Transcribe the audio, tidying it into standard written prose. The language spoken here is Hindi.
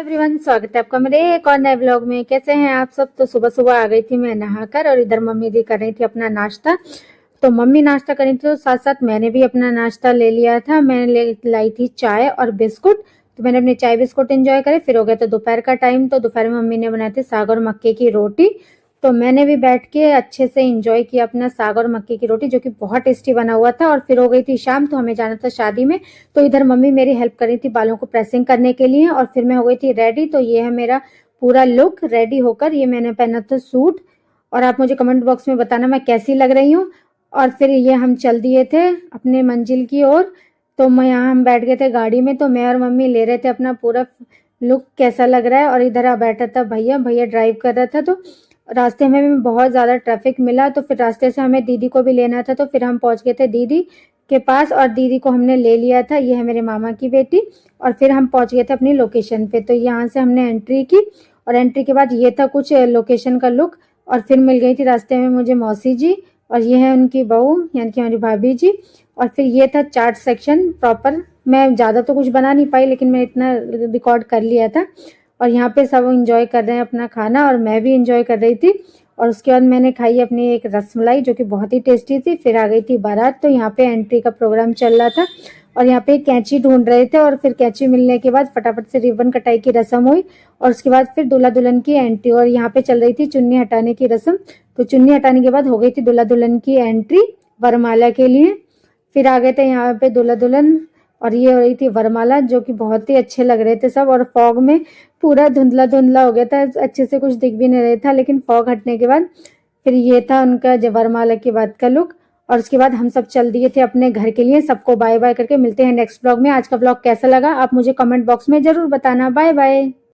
एवरीवन, स्वागत है आपका मेरे एक और नए व्लॉग में। कैसे हैं आप सब। तो सुबह सुबह आ गई थी मैं नहाकर और इधर मम्मी भी कर रही थी अपना नाश्ता। तो मम्मी नाश्ता कर रही थी तो साथ साथ मैंने भी अपना नाश्ता ले लिया था। मैंने लाई थी चाय और बिस्कुट। तो मैंने अपने चाय बिस्कुट एंजॉय करे। फिर हो गया तो दोपहर का टाइम। तो दोपहर में मम्मी ने बनाए थे साग और मक्के की रोटी। तो मैंने भी बैठ के अच्छे से एंजॉय किया अपना साग और मक्के की रोटी, जो कि बहुत टेस्टी बना हुआ था। और फिर हो गई थी शाम, तो हमें जाना था शादी में। तो इधर मम्मी मेरी हेल्प कर रही थी बालों को प्रेसिंग करने के लिए। और फिर मैं हो गई थी रेडी। तो ये है मेरा पूरा लुक रेडी होकर। ये मैंने पहना था सूट। और आप मुझे कमेंट बॉक्स में बताना मैं कैसी लग रही हूँ। और फिर ये हम चल दिए थे अपने मंजिल की ओर। तो मैं यहाँ हम बैठ गए थे गाड़ी में। तो मैं और मम्मी ले रहे थे अपना पूरा लुक कैसा लग रहा है। और इधर बैठा था भैया भैया ड्राइव कर रहा था। तो रास्ते में भी बहुत ज़्यादा ट्रैफिक मिला। तो फिर रास्ते से हमें दीदी को भी लेना था। तो फिर हम पहुंच गए थे दीदी के पास और दीदी को हमने ले लिया था। ये है मेरे मामा की बेटी। और फिर हम पहुंच गए थे अपनी लोकेशन पे। तो यहाँ से हमने एंट्री की। और एंट्री के बाद ये था कुछ लोकेशन का लुक। और फिर मिल गई थी रास्ते में मुझे मौसी जी। और ये है उनकी बहू यानी कि हमारी भाभी जी। और फिर ये था चाट सेक्शन प्रॉपर। मैं ज़्यादा तो कुछ बना नहीं पाई, लेकिन मैं इतना रिकॉर्ड कर लिया था। और यहाँ पे सब एंजॉय कर रहे हैं अपना खाना और मैं भी एंजॉय कर रही थी। और उसके बाद मैंने खाई अपनी एक रसमलाई, जो कि बहुत ही टेस्टी थी। फिर आ गई थी बारात। तो यहाँ पे एंट्री का प्रोग्राम चल रहा था। और यहाँ पे कैंची ढूंढ रहे थे। और फिर कैंची मिलने के बाद फटाफट से रिबन कटाई की रस्म हुई। और उसके बाद फिर दूल्हा दुल्हन की एंट्री। और यहाँ पे चल रही थी चुन्नी हटाने की रस्म। तो चुन्नी हटाने के बाद हो गई थी दूल्हा दुल्हन की एंट्री वरमाला के लिए। फिर आ गए थे यहाँ पे दूल्हा दुल्हन। और ये हो रही थी वरमाला, जो कि बहुत ही अच्छे लग रहे थे सब। और फॉग में पूरा धुंधला धुंधला हो गया था, अच्छे से कुछ दिख भी नहीं रहा था। लेकिन फॉग हटने के बाद फिर ये था उनका वरमाला के बाद का लुक। और उसके बाद हम सब चल दिए थे अपने घर के लिए। सबको बाय बाय करके मिलते हैं नेक्स्ट ब्लॉग में। आज का ब्लॉग कैसा लगा आप मुझे कमेंट बॉक्स में जरूर बताना। Bye bye.